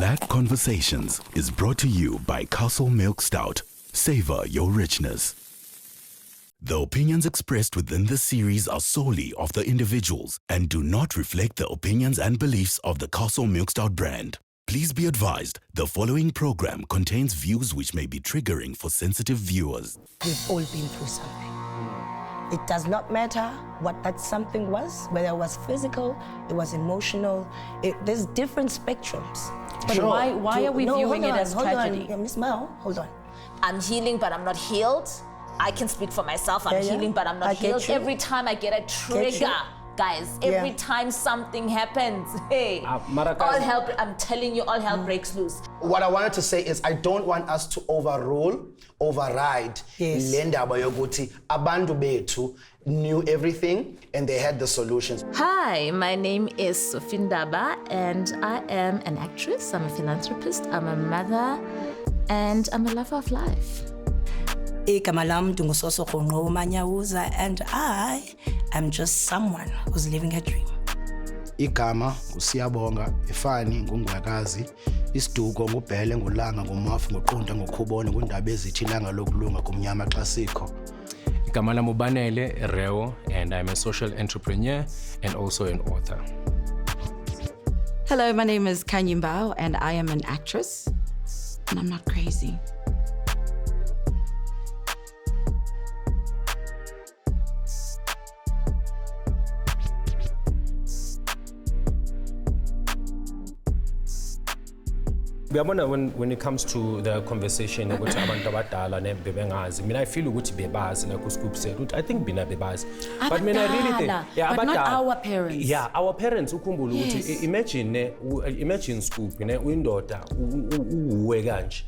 Black Conversations is brought to you by Castle Milk Stout. Savor your richness. The opinions expressed within this series are solely of the individuals and do not reflect the opinions and beliefs of the Castle Milk Stout brand. Please be advised, the following program contains views which may be triggering for sensitive viewers. We've all been through something. It does not matter what that something was, whether it was physical, it was emotional. There's different spectrums. But Sure. why are we viewing it as tragedy? Yeah, Miss Mel, hold on. I'm healing, but I'm not healed. I can speak for myself. I'm Yeah. healing, but I'm I not get healed. you. Every time I get a trigger, guys, every time something happens, hey, all hell, I'm telling you, all hell breaks loose. What I wanted to say is I don't want us to override Yes. le ndaba yokuthi abantu bethu knew everything and they had the solutions. Hi, my name is Sofindaba, and I am an actress. I'm a philanthropist. I'm a mother, and I'm a lover of life. Igama lami Dungusoso Khonqo Manyawuza, and I am just someone who's living a dream. Igama uSiyabonga Ifani ngungwakazi isiduko ngubhele ngolanga ngomafu ngoqonda ngokhubona kundaba ezithi ilanga lokulunga kumnyama xa sikho. Igama lami uBanele Reo, and I'm a social entrepreneur and also an author. Hello, my name is Kanye Mbao, and I am an actress, and I'm not crazy. Uyabona, when it comes to the conversation ukuthi abantu abadala bebengazi, mina I feel ukuthi bebazi, like uScoop said, I think bina bebazi. But mina I really think, but not our parents. Yeah, our parents ukhumbula ukuthi Yes. imagine Scoop uyindoda uwe kanje.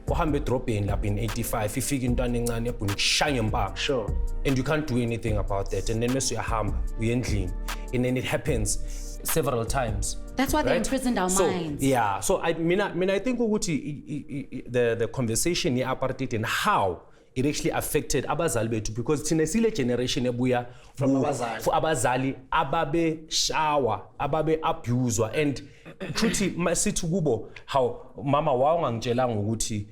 Uhambe edrobheni lapha in 85 ifika intwana encane yabhuna kushaya impaka. Sure. And you can't do anything about that. And then mase uyahamba uyendlini, and then it happens several times. That's why they imprisoned our minds. Yeah, so I think ukuthi the conversation ye-apartheid and how it actually affected abazali bethu, because thina sile generation ebuya From abazali. for abazali ababe shower, ababe abuswa, and kuthi masithi kubo how mama wawungangitshelanga ukuthi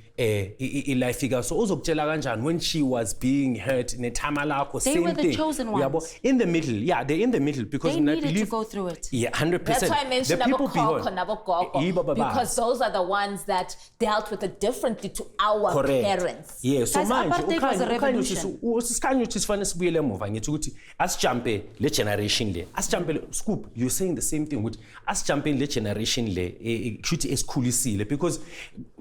ilife ika so uzokutshela kanjani when she was being hurt nethama lakho They same were the thing. chosen Uyabo? ones. In the middle, yeah, they're in the middle because They I needed to believe, go through it. Yeah, 100%. That's why I mentioned The people Nabokoko, behind- Nabogogo, because those are the ones that dealt with it differently to our Correct. parents. Yeah, so Guys, manje apartheid was a revolution. usikhanya ukuthi sifanele sibuyele emuva ngithi ukuthi asijumpe le generation le asijumpe Scoop, you're saying the same thing ukuthi asijumpe le generation le kushuthi esikhulisile, because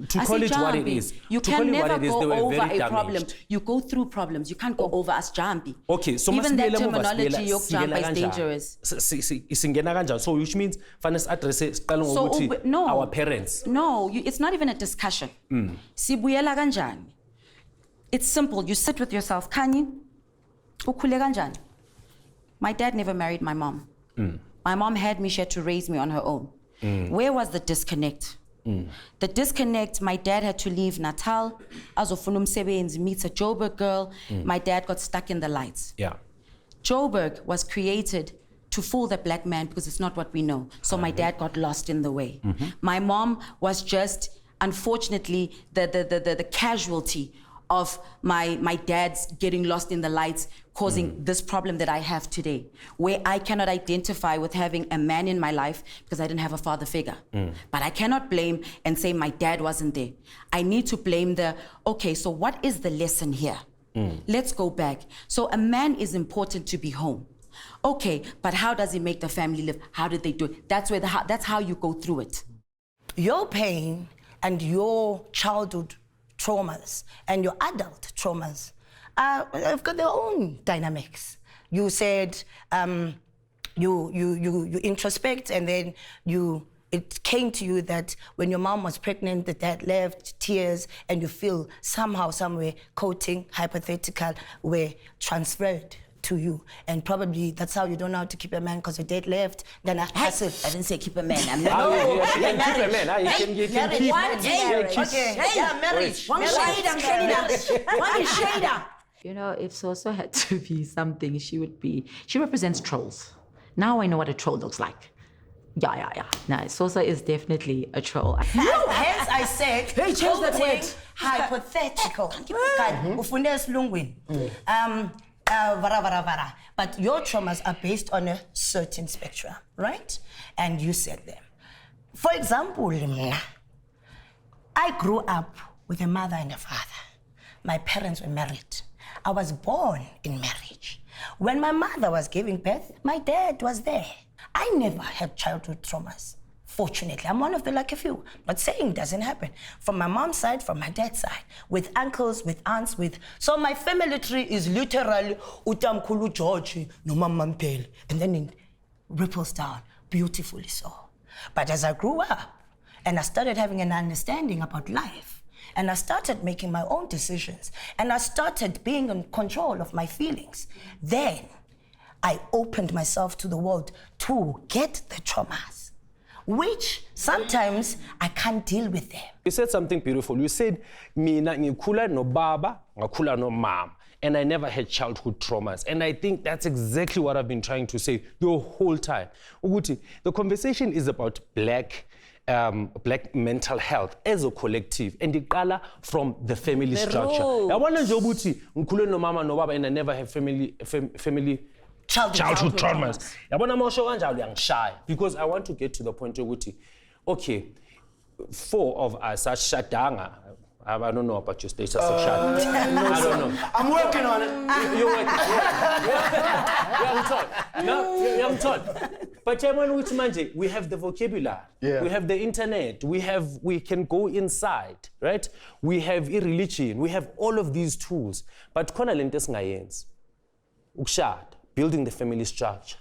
to call it what it is, You to call can it what never it is, go they were over very a problem. damaged. You go through problems. You can't go over us jumpy. Okay, so even that masibuyele emuva, terminology sibuyela yokujumpa is kanjani? dangerous. Singena kanjani? So which means fanele si-address siqale So ngokuthi no, our parents. No, it's not even a discussion. Sibuyela kanjani? It's simple. You sit with yourself. Kanye, ukhule kanjani? My dad never married my mom. My mom had me. She had to raise me on her own. Where was the disconnect? The disconnect, my dad had to leave Natal, azofuna umsebenzi, meets a Joburg girl. My dad got stuck in the lights. Yeah. Joburg was created to fool the black man because it's not what we know. So my dad got lost in the way. My mom was just, unfortunately, the casualty of my dad's getting lost in the lights, causing this problem that I have today, where I cannot identify with having a man in my life because I didn't have a father figure. But I cannot blame and say my dad wasn't there. I need to blame okay, so what is the lesson here? Let's go back. So a man is important to be home. Okay, but how does he make the family live? How did they do it? That's how you go through it. Your pain and your childhood traumas and your adult traumas have got their own dynamics. You said you introspect, and then it came to you that when your mom was pregnant, the dad left, tears, and you feel somehow, somewhere, quoting, hypothetical, were transferred to you. And probably that's how you don't know how to keep a man, because your dad left. Then I didn't say keep a man. I'm You can keep a man. You can keep. marriage. One shader. You know, if Soso had to be something, she represents trolls. Now I know what a troll looks like. Yeah. No, Sosa is definitely a troll. No, hence I said, Hey, change that quoting word. hypothetical. Kanti ufunde esilungwini. Vara. But your traumas are based on a certain spectrum, right? And you said them. For example, mina, I grew up with a mother and a father. My parents were married. I was born in marriage. When my mother was giving birth, my dad was there. I never had childhood traumas. Fortunately, I'm one of the lucky few. Not saying it doesn't happen. From my mom's side, from my dad's side, with uncles, with aunts, with... So my family tree is literally Utamkulu George, no Mampel, and then it ripples down, beautifully so. But as I grew up, and I started having an understanding about life, and I started making my own decisions, and I started being in control of my feelings, then I opened myself to the world to get the traumas, which sometimes I can't deal with them. You said something beautiful. You said, mina ngikula no baba, ngakula no mom. And I never had childhood traumas. And I think that's exactly what I've been trying to say the whole time. Uguti, the conversation is about black mental health as a collective, and iqala from the family structure. Yabona nje ukuthi ngikhule no mama no baba and I never have family childhood traumas. Yabona mosho kanjalo uyangishaya, because I want to get to the point ukuthi okay, 4 of us are shadanga. I don't know about your status of shad. I don't know. I'm working on it. You're working. Young Todd. But we have the vocabulary. Yeah. We have the internet. We can go inside, right? We have religion. We have all of these tools. But khona lento esingayenzi. Ukushada, building the family structure.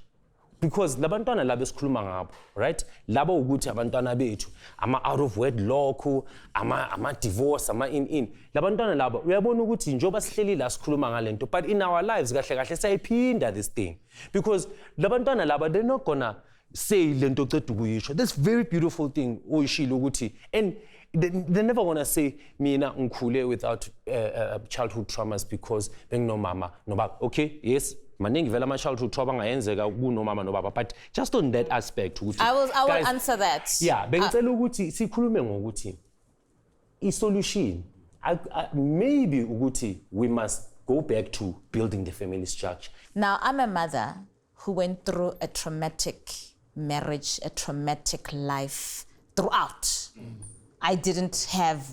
Because labantwana labo esikhuluma ngabo, right? Labo ukuthi abantwana bethu ama out of wedlock, ama divorce, ama in. Labantwana labo uyabona ukuthi njoba sihleli la sikhuluma ngalento, but in our lives kahle kahle sayiphinda this thing. Because labantwana labo they're not gonna say lento qeda ukuyisho. This very beautiful thing oyishilo ukuthi, and they never want to say mina ngikhule without childhood traumas because bengino mama no baba. Okay, yes. Maningi vela ama childhood trauma ngayenzeka kuno mama no baba, but just on that aspect ukuthi I will answer that. Yeah, bengicela ukuthi sikhulume ngokuthi i-solution maybe ukuthi we must go back to building the family structure. Now, I'm a mother who went through a traumatic marriage, a traumatic life throughout. I didn't have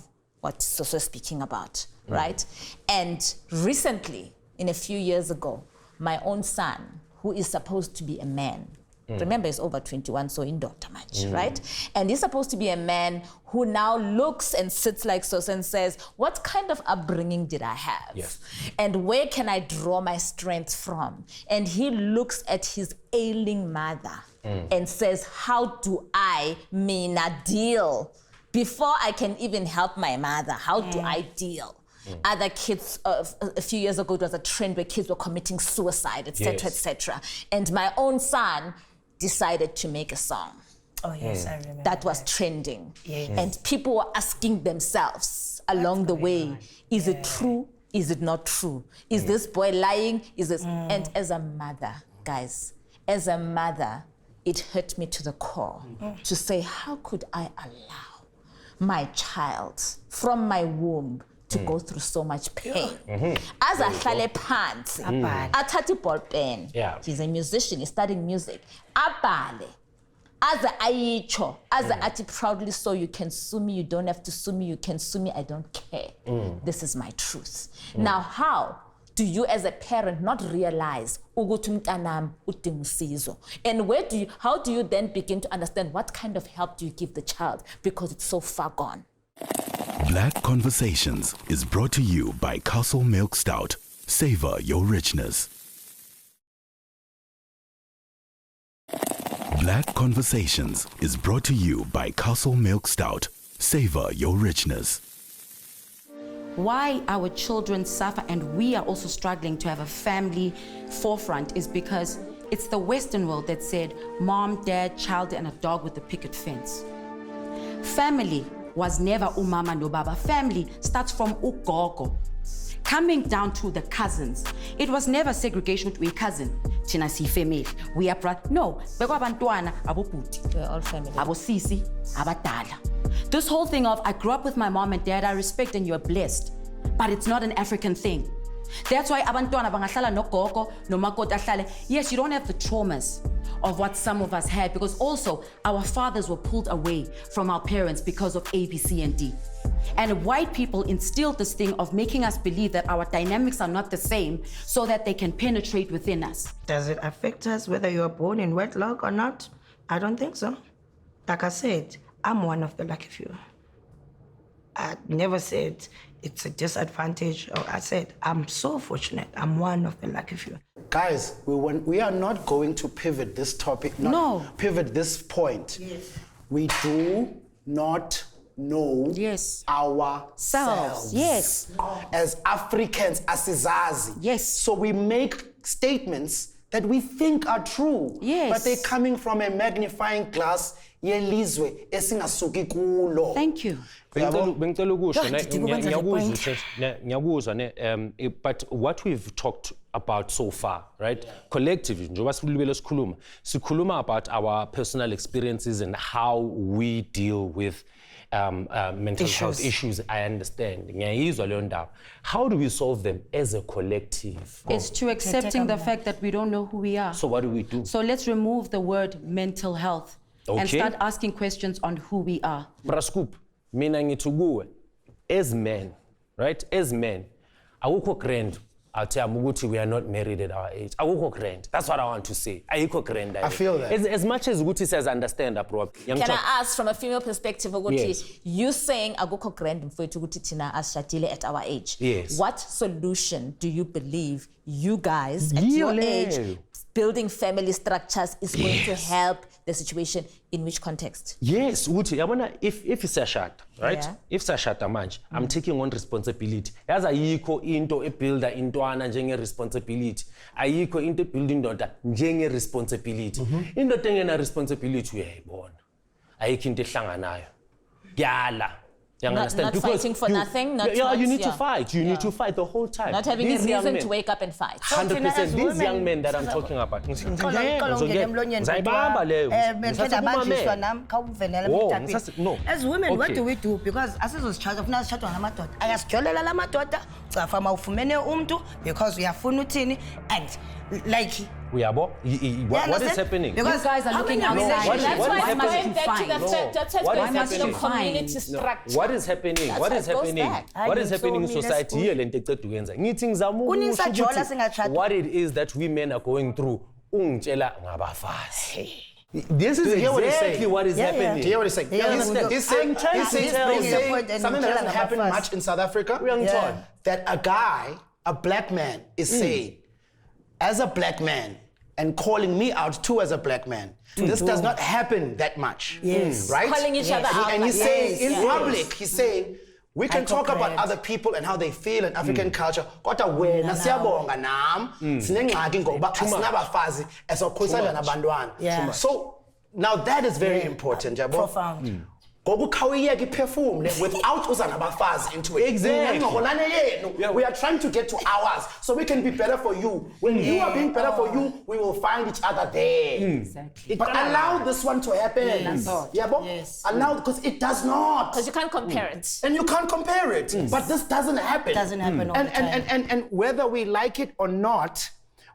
what Soso is speaking about, right? And recently, in a few years ago, my own son, who is supposed to be a man, remember he's over 21, so in daughter much, right? And he's supposed to be a man who now looks and sits like Soso and says, what kind of upbringing did I have? Yes. And where can I draw my strength from? And he looks at his ailing mother and says, how do I, Mina, deal? Before I can even help my mother, how do I deal? Other kids, a few years ago, it was a trend where kids were committing suicide, etc., etc. And my own son decided to make a song. Oh, yes, I remember. That was trending. Yes. And people were asking themselves along the way, is it true? Is it not true? Is this boy lying? Is this? And as a mother, guys, as a mother, it hurt me to the core to say, how could I allow my child from my womb to go through so much pain? As a hlale phansi, athatha ball pen. He's a musician, he's studying music. Abale. As a ayicho, as a ati proudly so, you can sue me, you don't have to sue me, you can sue me, I don't care. This is my truth. Now, how do you as a parent not realize ukuthi umntanami udinga usizo? And how do you then begin to understand what kind of help do you give the child, because it's so far gone? Black Conversations is brought to you by Castle Milk Stout. Savor your richness. Black Conversations is brought to you by Castle Milk Stout. Savor your richness. Why our children suffer and we are also struggling to have a family forefront is because it's the Western world that said mom, dad, child, and a dog with a picket fence. Family was never umama no baba. Family starts from ugogo, coming down to the cousins. It was never segregation to a cousin. thina siyifamily. We are no, bekwabantwana abobhuti, We're all family. abosisi, abadala. This whole thing of I grew up with my mom and dad, I respect and you're blessed, but it's not an African thing. That's why abantwana bangahlala nogogo nomakoti ahlale. Yes, you don't have the traumas of what some of us had, because also our fathers were pulled away from our parents because of A, B, C, and D. And white people instilled this thing of making us believe that our dynamics are not the same so that they can penetrate within us. Does it affect us whether you are born in wedlock or not? I don't think so. Like I said, I'm one of the lucky few. I never said it's a disadvantage. Or I said, I'm so fortunate. I'm one of the lucky few. Guys, we are not going to pivot this topic, No. pivot this point. Yes. We do not know Yes. ourselves. Yes. As Africans, asizazi. Yes. So we make statements that we think are true. Yes. But they're coming from a magnifying glass yelizwe esingasuki kulo. Thank you. Bengicela ukusho Did you go back to the point? ngiyakuzwa ne but what we've talked about so far, right? Collectively, njengoba silibele sikhuluma about our personal experiences and how we deal with mental health issues. I understand. Ngiyayizwa leyo ndaba. How do we solve them as a collective? It's to accepting the fact that we don't know who we are. So what do we do? So let's remove the word mental health and Okay. start asking questions on who we are. Brascoop, mina ngithi kuwe, as men, right? As men, akukho grand athiyama ukuthi we are not married at our age. Akukho grand. That's what I want to say. Ayikho grand. I feel that. As much as ukuthi says understand, bro. Can I ask from a female perspective, ukuthi Yes. you saying agukho grand mfowethu ukuthi thina asishadile at our age? Yes. What solution do you believe you guys at Yeah, your le. age building family structures is going to help the situation? In which context? Yes, ukuthi yabona if isashada, right? Yeah. If sashada manje, I'm taking on responsibility. Yazi ayikho into ebuilda intwana njenge responsibility. Ayikho into ebuilda indoda njenge responsibility. Indoda engena responsibility uyayibona. Ayikho into ehlanganayo. Yala. You Not understand? fighting for nothing, not- yeah, not- you need yeah. to fight. You Yeah. need to fight the whole time. Not having These a young reason men- to wake up and fight. 100%. As These women, young men that I'm talking about. Ngizayibamba No. As women, what Okay. do we do? Because asizozitshaja funa sishadwa namadoda. Ayasijolela la madoda, uzafa mawufumene umuntu because uyafuna uthini, and like Uyabo? What is understand? happening? Because You guys are how looking many outside. What is- That's what why is I'm happening? going back to the No. fact that What is the happening? community structure. What is happening? That's What why is it goes happening? back. What is Hayi, happening in so mina society siku- here le nto eceda ukwenza? Ngithi ngizama Kuningi ukusho sajola ukuthi singashada. what it is that women are going through ungitshela ngabafazi. This is Do you hear what he's exactly saying? what is Yeah, yeah. Do you happening. hear what he's saying? Yeah, He's I'm saying, trying he's to saying, tell he's you. saying Point and something that tell doesn't them happen about much in South Africa. Yeah. That a guy, a black man, is saying, as a black man, and calling me out too as a black man. This does not happen that much. Yes. Right? Calling each other out And he's like saying this. in Yes. public, he's saying, we can talk about comprehend. other people and how they feel in African culture. Kodwa wena siyabonga nam sinengxaki ngoba asinabafazi esokhulisana nabantwana. Yeah. So now that is very important, yabo. profound. Ngokukhawuyeka iphefumule without uza nabafazi into it. Exactly. Ingxoxolane yenu. We are trying to get to ours so we can be better for you. When you are being better for you, we will find each other there. Exactly. But allow this one to happen. Yabo? Yes. Allow, because it does not. Because you can't compare it. And you can't compare it. But this doesn't happen. Doesn't happen all the time. And whether we like it or not,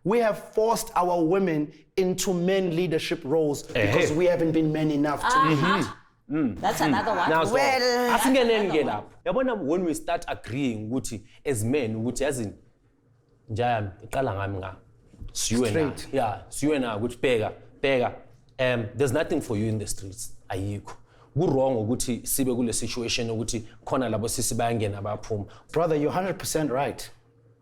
we have forced our women into men leadership roles because we haven't been men enough to. That's another one. Now, so, Well, asingenenge lapho. Yabona when we start agreeing ukuthi as men ukuthi yazi njayami iqala ngami nga. Siwe na. Straight. Yeah, siwe na ukuthi bheka. There's nothing for you in the streets. Ayikho. Ku-wrong ukuthi sibe kule situation ukuthi khona labo sisi bayangena bayaphuma. Brother, you're 100% right.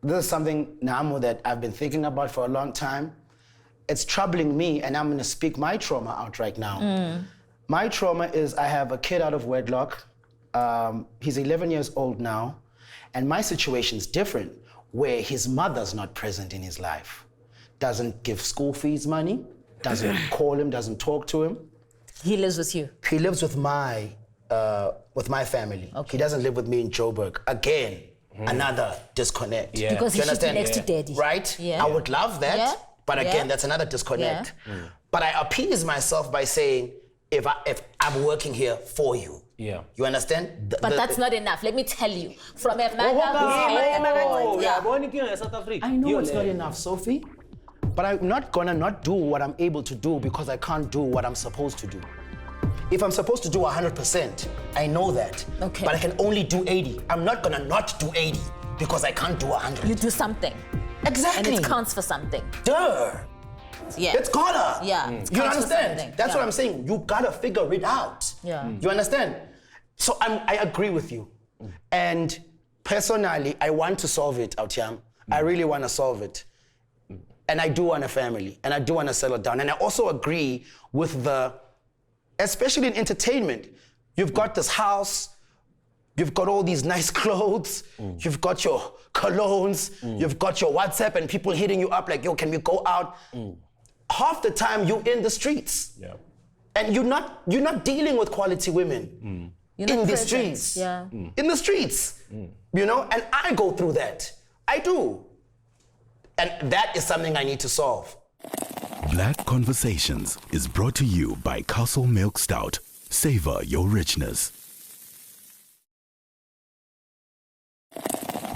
This is something, Namo, that I've been thinking about for a long time. It's troubling me, and I'm going to speak my trauma out right now. My trauma is I have a kid out of wedlock. He's 11 years old now, and my situation's different, where his mother's not present in his life. Doesn't give school fees money, doesn't call him, doesn't talk to him. He lives with you. He lives with my family. He doesn't live with me in Joburg. Again, another disconnect. Yeah. Because Do he you should be understand? next to daddy. Right? Yeah. I would love that. Yeah. But again, Yeah. that's another disconnect. But I appease myself by saying, if I'm working here for you. Yeah. You understand? But that's not enough. Let me tell you. From a mother I know it's not enough, Sophie. But I'm not gonna not do what I'm able to do because I can't do what I'm supposed to do. If I'm supposed to do 100%, I know that. Okay. But I can only do 80. I'm not gonna not do 80 because I can't do 100. you do something. Exactly. And it counts for something. Duh. Yeah. It's gotta. Yeah. You Counts for understand? something. That's Yeah. what I'm saying. You gotta figure it out. Yeah. You understand? So I agree with you. And personally, I want to solve it, Autiam. I really want to solve it. And I do want a family. And I do want to settle down. And I also agree with especially in entertainment, you've got this house, you've got all these nice clothes, you've got your colognes, you've got your WhatsApp and people hitting you up like, yo, can we go out? Half the time you're in the streets. Yeah. And you're not dealing with quality women You're in not the present. streets. Yeah. In the streets. You know, and I go through that. I do. And that is something I need to solve. Black Conversations is brought to you by Castle Milk Stout. Savor your richness.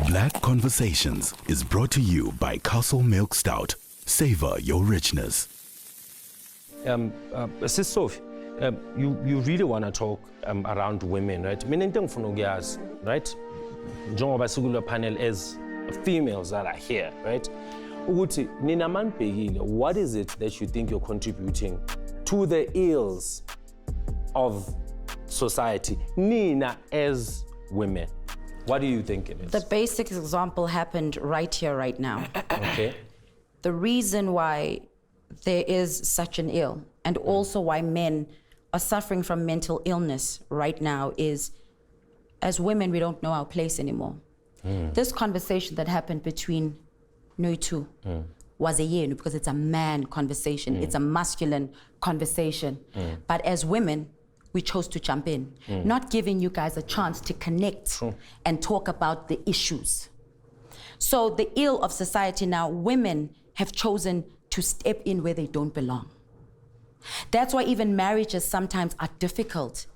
Black Conversations is brought to you by Castle Milk Stout. Savor your richness. Sis Sophie, you really want to talk around women, right? Mina into ngifuna ukuyazi, right? Njengoba sikule panel as females that are here, right? Ukuthi nina manibhekile, what is it that you think you're contributing to the ills of society? Nina as women, what do you think it is? The basic example happened right here, right now. Okay. The reason why there is such an ill and also why men are suffering from mental illness right now is, as women, we don't know our place anymore. This conversation that happened between Noitu was a yenu because it's a man conversation. It's a masculine conversation. But as women, we chose to jump in, not giving you guys a chance to connect and talk about the issues. So the ill of society now, women have chosen to step in where they don't belong. That's why even marriages sometimes are difficult.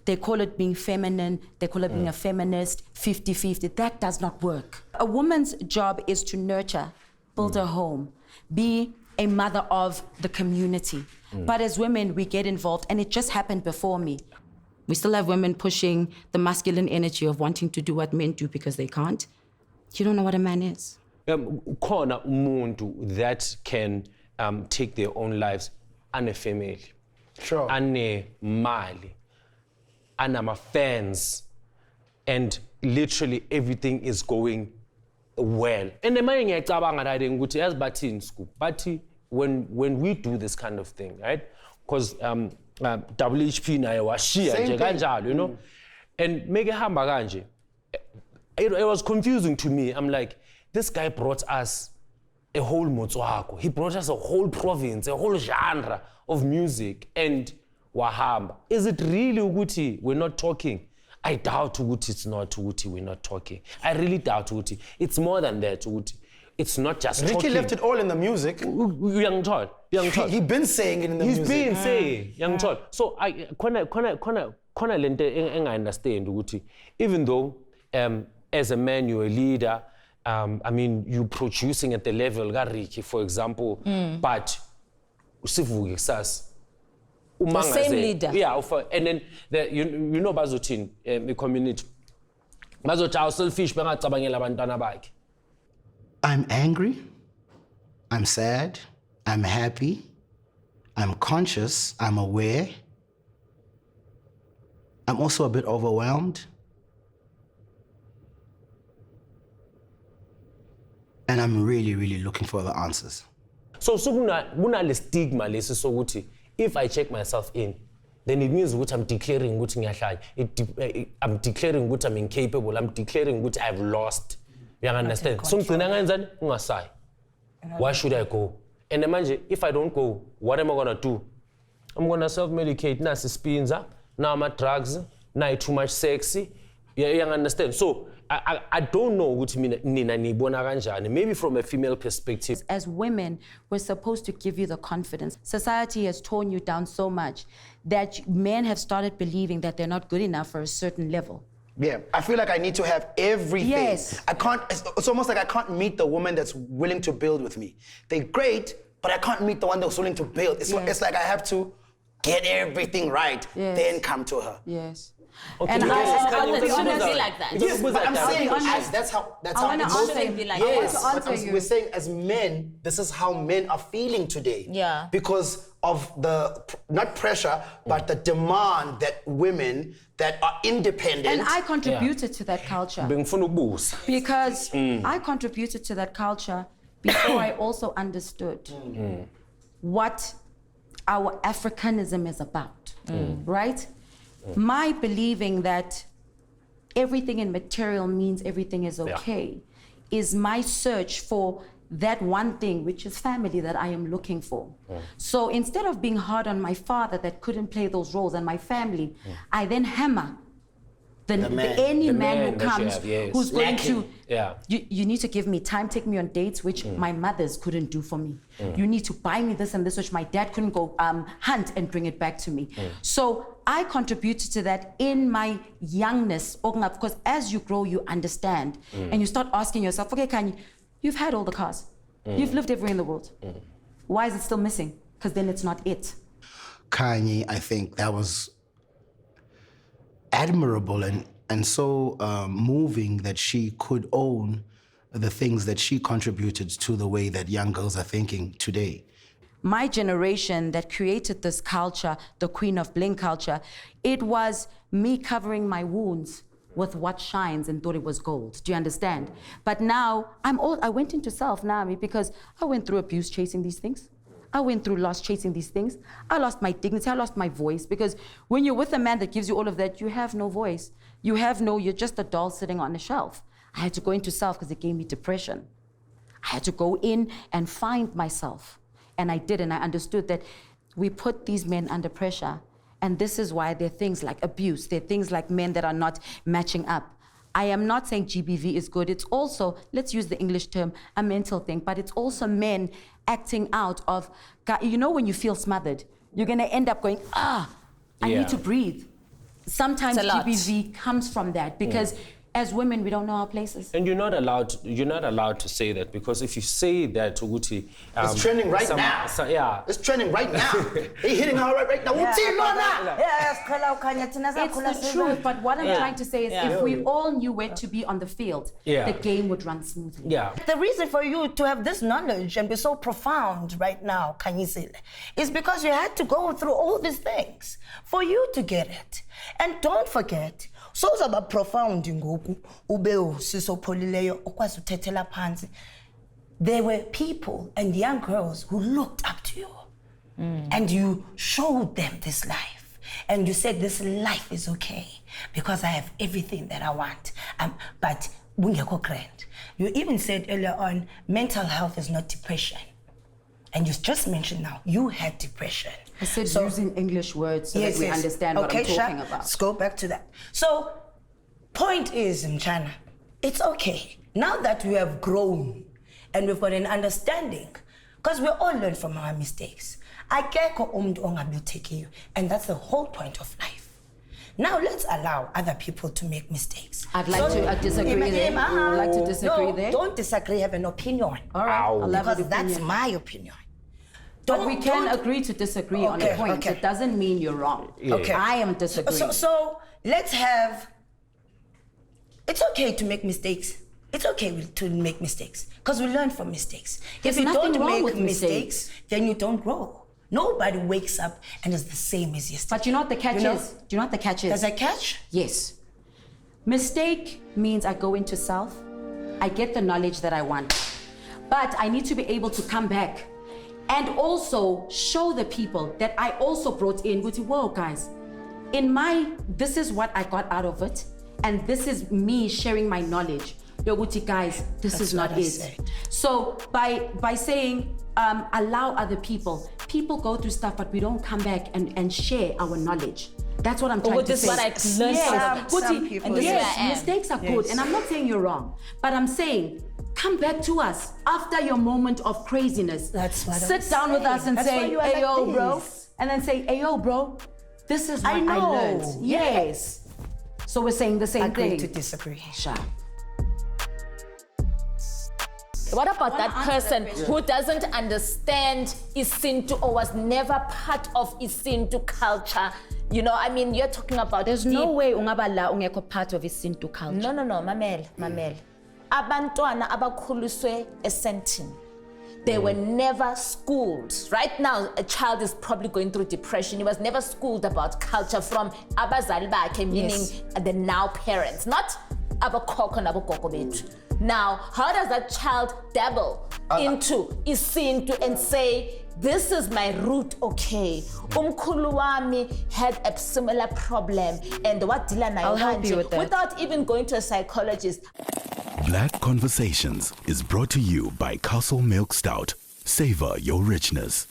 They call it being feminine, they call it being a feminist, 50-50. That does not work. A woman's job is to nurture, build a home, be a mother of the community. But as women, we get involved, and it just happened before me. We still have women pushing the masculine energy of wanting to do what men do because they can't. You don't know what a man is. Khona umuntu that can take their own lives ane family, Sure. ane mali, anama fans, and literally everything is going well. And manje ngiyacabanga la ukuthi yazi bathini Scoop, bathi when we do this kind of thing, right? Because WHP naye washiya Same nje thing. kanjalo, you know, and make hamba kanje. It was confusing to me. I'm like, this guy brought us a whole Motswako. He brought us a whole province, a whole genre of music, and wahamba. Is it really ukuthi we're not talking? I doubt ukuthi it's not ukuthi we're not talking. I really doubt ukuthi it's more than that ukuthi. It's not just Ricky talking. left it all in the music. Young Todd. He's been saying it in the He's music. been saying, young Todd. So I khona lento enga-understand ukuthi even though as a man you're a leader, I mean you producing at the level ka Ricky, for example, but usivuke kusasa. The same leader. Yeah, and then you know bazothini the community. Bazothi awuselfish bengacabangela abantwana bakhe. I'm angry, I'm sad, I'm happy, I'm conscious, I'm aware. I'm also a bit overwhelmed. And I'm really, really looking for the answers. So kunale stigma lesi sokuthi if I check myself in, then it means ukuthi I'm declaring ukuthi ngiyahlanya. I'm declaring ukuthi I'm incapable. I'm declaring ukuthi I've lost. You understand? So ngicina ngenzani? Ungasayi. Why should I go? And manje, if I don't go, what am I gonna do? I'm gonna self-medicate. Nasi spinza, now my drugs, now too much sexy. Yeah, understand. So I don't know what nina nibona kanjani. Maybe from a female perspective. As women, we're supposed to give you the confidence. Society has torn you down so much that men have started believing that they're not good enough for a certain level. Yeah, I feel like I need to have everything. Yes. I can't, it's almost like I can't meet the woman that's willing to build with me. They're great, but I can't meet the one that's willing to build. It's like I have to get everything right, Yes. then come to her. Yes. Okay, And yes, I- can you it please shouldn't do be that? like that. Yes, but I'm saying honest. that's how I wanna it's answer shouldn't be like that. yes, I want to but answer you. we're saying as men, this is how men are feeling today. Yeah. Because of the not pressure, but the demand that women that are independent. And I contributed to that culture. Bengifuna ukubuza. Because I contributed to that culture before I also understood what our Africanism is about, right? My believing that everything in material means everything is okay is my search for that one thing, which is family, that I am looking for. So instead of being hard on my father that couldn't play those roles and my family, I then hammer any man who that you comes have, yes. who's going Lacking. to, Yeah. you need to give me time, take me on dates, which my mothers couldn't do for me. You need to buy me this and this, which my dad couldn't go hunt and bring it back to me. So I contributed to that in my youngness, because as you grow, you understand. And you start asking yourself, okay, Kanye, you've had all the cars. You've lived everywhere in the world. Why is it still missing? Because then it's not it. Kanye, I think that was admirable and so moving that she could own the things that she contributed to the way that young girls are thinking today. My generation that created this culture, the Queen of Bling culture, it was me covering my wounds with what shines and thought it was gold. Do you understand? But now I went into self now because I went through abuse chasing these things. I went through loss chasing these things. I lost my dignity, I lost my voice, because when you're with a man that gives you all of that, you have no voice. You're just a doll sitting on a shelf. I had to go into self because it gave me depression. I had to go in and find myself. And I did, and I understood that we put these men under pressure. And this is why there are things like abuse, there are things like men that are not matching up. I am not saying GBV is good. It's also, let's use the English term, a mental thing, but it's also men acting out of, when you feel smothered, you're gonna end up going, I need to breathe. Sometimes It's a lot. GBV comes from that because as women, we don't know our places. And you're not allowed to say that, because if you say that to Guti, It's trending right now. Yeah. It's trending right now. They're hitting her right now. It's the truth, but what I'm trying to say is if we all knew where to be on the field, Yeah. the game would run smoothly. Yeah. The reason for you to have this knowledge and be so profound right now, Kanyisile, is because you had to go through all these things for you to get it. And don't forget, so about profound ngoku ube usisophulileyo okwazi uthethela phansi. There were people and young girls who looked up to you. And you showed them this life. And you said this life is okay because I have everything that I want. But bungekho grand. You even said earlier on, mental health is not depression. And you just mentioned now, you had depression. I said using English words so that we understand what I'm talking about. Let's go back to that. So, point is, Mchana, it's okay. Now that we have grown and we've got an understanding, because we all learn from our mistakes. And that's the whole point of life. Now let's allow other people to make mistakes. I'd like to disagree there. I'd like to disagree there. Don't disagree, have an opinion. All right, I'll have Because an opinion. that's my opinion. But we can agree to disagree on a Okay, point. okay. It doesn't mean you're wrong. Okay. I am disagreeing. So let's have, it's okay to make mistakes. It's okay to make mistakes because we learn from mistakes. There's If you nothing don't wrong make with mistakes, then you don't grow. Nobody wakes up and is the same as yesterday. But you know what the catch You know? is? Do you know what the catch is? There's a catch? Yes. Mistake means I go into self, I get the knowledge that I want, but I need to be able to come back and also show the people that I also brought in, whoa guys, this is what I got out of it, and this is me sharing my knowledge. Yoguti guys, this is not what I it. said. So by saying allow other people go through stuff, but we don't come back and share our knowledge. That's what I'm trying What to is say. what I learned Yes. from Some Puti, people, and this is where I Yes, am. mistakes are good, and I'm not saying you're wrong, but I'm saying come back to us after your moment of craziness. That's what Sit I'm down with us and saying. That's why say, you are "Hey yo, like bro," this. and then say, "Hey yo, bro, this is what I know. learned." Yes. So we're saying the same Agree thing. to disagree. Sure. What about that person who doesn't understand Isintu or was never part of Isintu culture? You know, I mean, you're talking about There's no way ungaba la ungekho part of isintu culture. No, mamela. Abantwana abakhuliswe eSandton, they were never schooled. Right now, a child is probably going through depression. He was never schooled about culture from abazali bakhe, meaning the now parents, not abakhokho nabogogo bethu. Now, how does that child dabble into isintu and say, this is my root, okay? Umkhulu wami had a similar problem, and what dila nayo I'll help you manje, with that. without even going to a psychologist. Black Conversations is brought to you by Castle Milk Stout. Savor your richness.